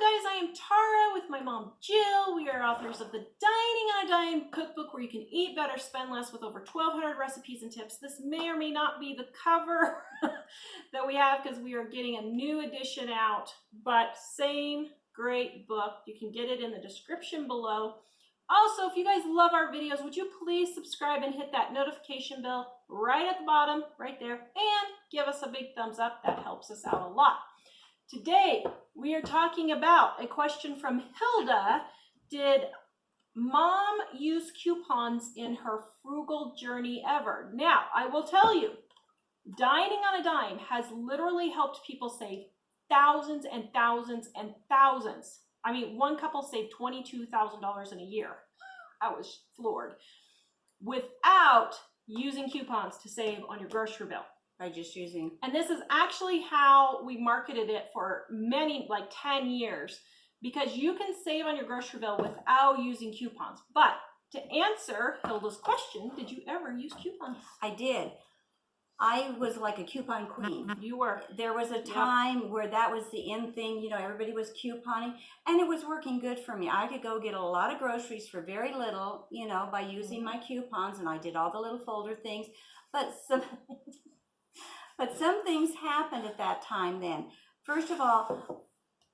guys, I am Tara with my mom Jill. We are authors of the Dining on a Dime cookbook where you can eat better, spend less with over 1,200 recipes and tips. This may or may not be the cover that we have because we are getting a new edition out, but same great book. You can get it in the description below. Also, if you guys love our videos, would you please subscribe and hit that notification bell right at the bottom, right there, and give us a big thumbs up. That helps us out a lot. Today, we are talking about a question from Hilda. Did mom use coupons in her frugal journey ever? Now, I will tell you, Dining on a Dime has literally helped people save thousands and thousands and thousands. I mean, one couple saved $22,000 in a year. I was floored. Without using coupons to save on your grocery bill. By just using. And this is actually how we marketed it for many, like 10 years, because you can save on your grocery bill without using coupons. But to answer Hilda's question, did you ever use coupons? I did. I was like a coupon queen. You were. There was a time where that was the in thing, you know, everybody was couponing, and it was working good for me. I could go get a lot of groceries for very little, you know, by using my coupons, and I did all the little folder things. But some things happened at that time then. First of all,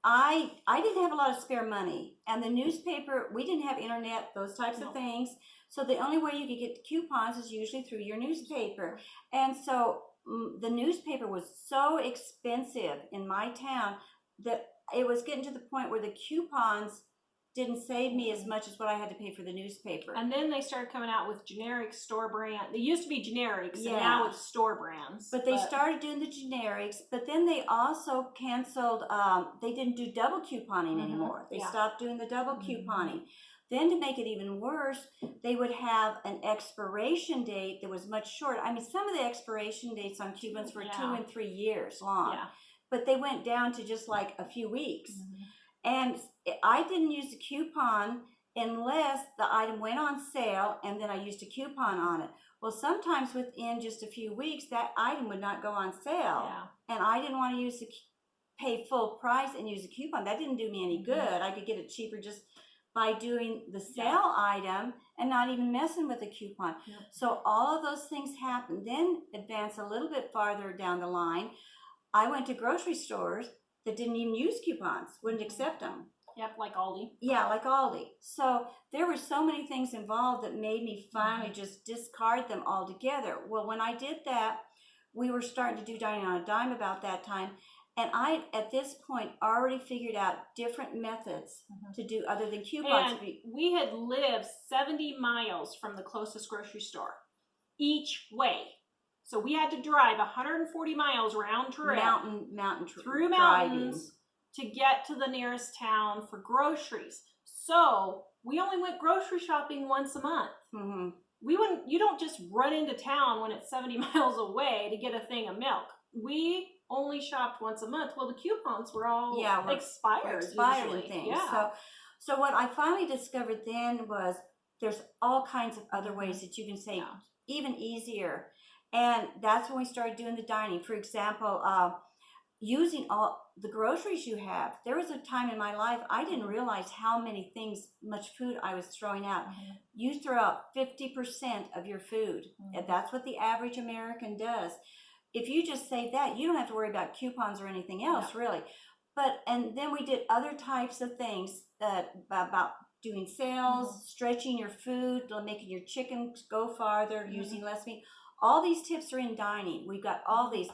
I didn't have a lot of spare money, and the newspaper, we didn't have internet, those types of things. So the only way you could get coupons is usually through your newspaper. And so the newspaper was so expensive in my town that it was getting to the point where the coupons didn't save me as much as what I had to pay for the newspaper. And then they started coming out with generic store brand. They used to be generics, and now it's store brands. But they started doing the generics, but then they also canceled, they didn't do double couponing anymore. They stopped doing the double couponing. Then to make it even worse, they would have an expiration date that was much shorter. I mean, some of the expiration dates on coupons were 2 and 3 years long, but they went down to just like a few weeks. And I didn't use the coupon unless the item went on sale and then I used a coupon on it. Well, sometimes within just a few weeks, that item would not go on sale. And I didn't want to pay full price and use a coupon. That didn't do me any good. I could get it cheaper just by doing the sale item and not even messing with the coupon. So all of those things happened. Then advance a little bit farther down the line, I went to grocery stores that didn't even use coupons, wouldn't accept them. Yep, like Aldi. Yeah, like Aldi. So there were so many things involved that made me finally just discard them altogether. Well, when I did that, we were starting to do Dining on a Dime about that time. And I, at this point, already figured out different methods to do other than coupons. And we had lived 70 miles from the closest grocery store each way. So we had to drive 140 miles round trip through mountains to get to the nearest town for groceries. So we only went grocery shopping once a month. You don't just run into town when it's 70 miles away to get a thing of milk. We only shopped once a month. Well, the coupons were all expired and things. So what I finally discovered then was there's all kinds of other ways that you can save even easier. And that's when we started doing the dining. For example, using all the groceries you have. There was a time in my life I didn't realize how much food I was throwing out. You throw out 50% of your food. And that's what the average American does. If you just save that, you don't have to worry about coupons or anything else, really. And then we did other types of things about doing sales, stretching your food, making your chicken go farther, using less meat. All these tips are in dining. We've got all these.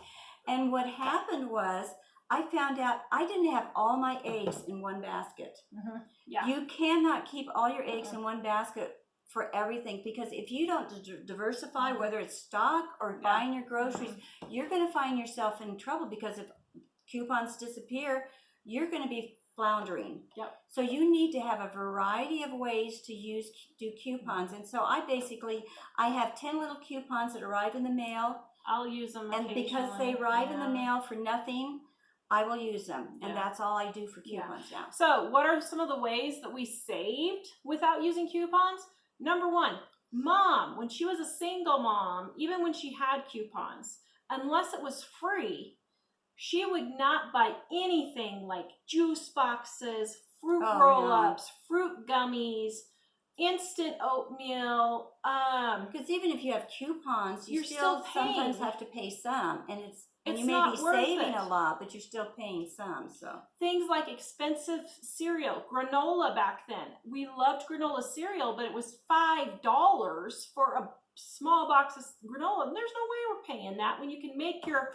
And what happened was I found out I didn't have all my eggs in one basket. You cannot keep all your eggs in one basket for everything, because if you don't diversify, whether it's stock or buying your groceries, you're going to find yourself in trouble, because if coupons disappear, you're going to be floundering. So you need to have a variety of ways to do coupons. And so I have 10 little coupons that arrive in the mail. I'll use them and because they arrive in the mail for nothing, I will use them. And that's all I do for coupons now. So what are some of the ways that we saved without using coupons? Number one, mom, when she was a single mom, even when she had coupons, unless it was free, she would not buy anything like juice boxes, fruit Oh, roll-ups, fruit gummies, instant oatmeal. Because even if you have coupons, you You're still still sometimes paying. have to pay some, and It's you may not be worth saving it. a lot, but you're still paying some. So Things like expensive cereal, granola back then. We loved granola cereal, but it was $5 for a small box of granola. And there's no way we're paying that when you can make your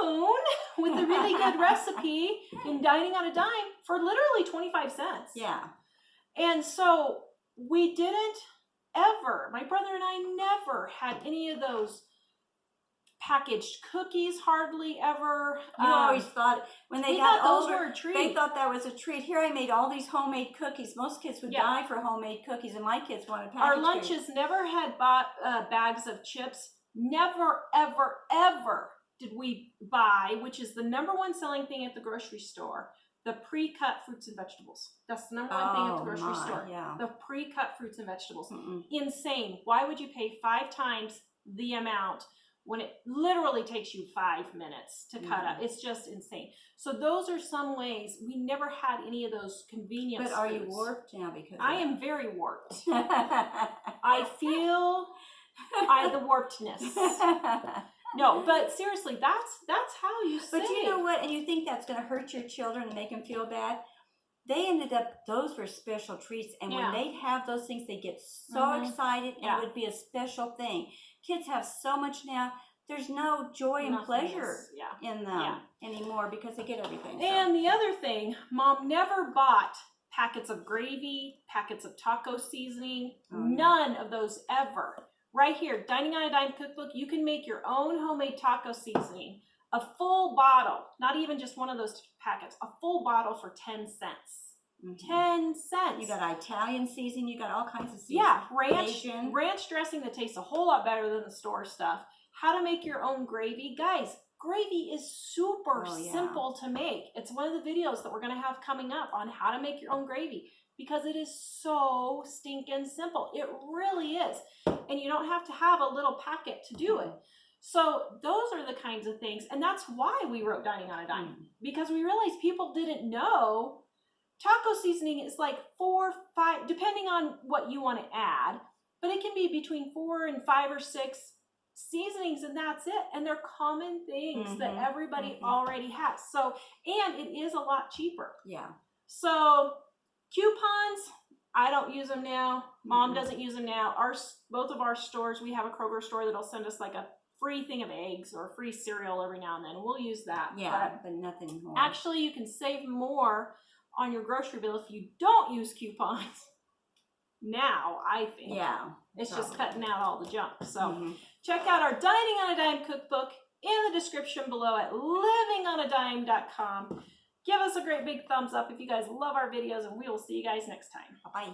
own with a really good recipe in Dining on a Dime for literally 25 cents. yeah. And so we didn't ever, my brother and I never had any of those packaged cookies, hardly ever. You always thought when they got those older, were a treat. they thought that was a treat. Here I made all these homemade cookies. Most kids would Yeah. die for homemade cookies, and my kids wanted packaged Our lunches never had bags of chips. Never, ever, ever did we buy, which is the #1 selling thing at the grocery store, the pre-cut fruits and vegetables. That's the #1 thing at the grocery store. Yeah. The pre-cut fruits and vegetables. Mm-mm. Insane. Why would you pay 5 times the amount when it literally takes you 5 minutes to cut up? It's just insane. So those are some ways. We never had any of those convenience But are foods. you warped now because I am very warped. I feel the warpedness. No, but seriously, that's how you save. But you know what? And you think that's going to hurt your children and make them feel bad? They ended up, those were special treats. And when they'd have those things, they get so excited, and it would be a special thing. Kids have so much now. There's no joy and pleasure in them anymore because they get everything. And the other thing, Mom never bought packets of gravy, packets of taco seasoning, none of those ever. Right here, Dining on a Dime cookbook, you can make your own homemade taco seasoning. A full bottle, not even just one of those packets, a full bottle for 10 cents. 10 cents. You got Italian seasoning, you got all kinds of seasoning. Yeah, ranch dressing that tastes a whole lot better than the store stuff. How to make your own gravy. Guys, gravy is super simple to make. It's one of the videos that we're going to have coming up on how to make your own gravy, because it is so stinking simple. It really is. And you don't have to have a little packet to do it. So those are the kinds of things. And that's why we wrote Dining on a Dime, because we realized people didn't know taco seasoning is like 4, 5, depending on what you want to add, but it can be between 4 and 5 or 6 seasonings, and that's it. And they're common things that everybody already has. So, and it is a lot cheaper. Yeah. So coupons, I don't use them now. Mom doesn't use them now. Both of our stores, we have a Kroger store that'll send us like a free thing of eggs or free cereal every now and then. We'll use that. Yeah, but nothing more. Actually, you can save more on your grocery bill if you don't use coupons. Now, I think. Yeah. It's just cutting out all the junk. So check out our Dining on a Dime cookbook in the description below at livingonadime.com. Give us a great big thumbs up if you guys love our videos, and we will see you guys next time. Bye-bye.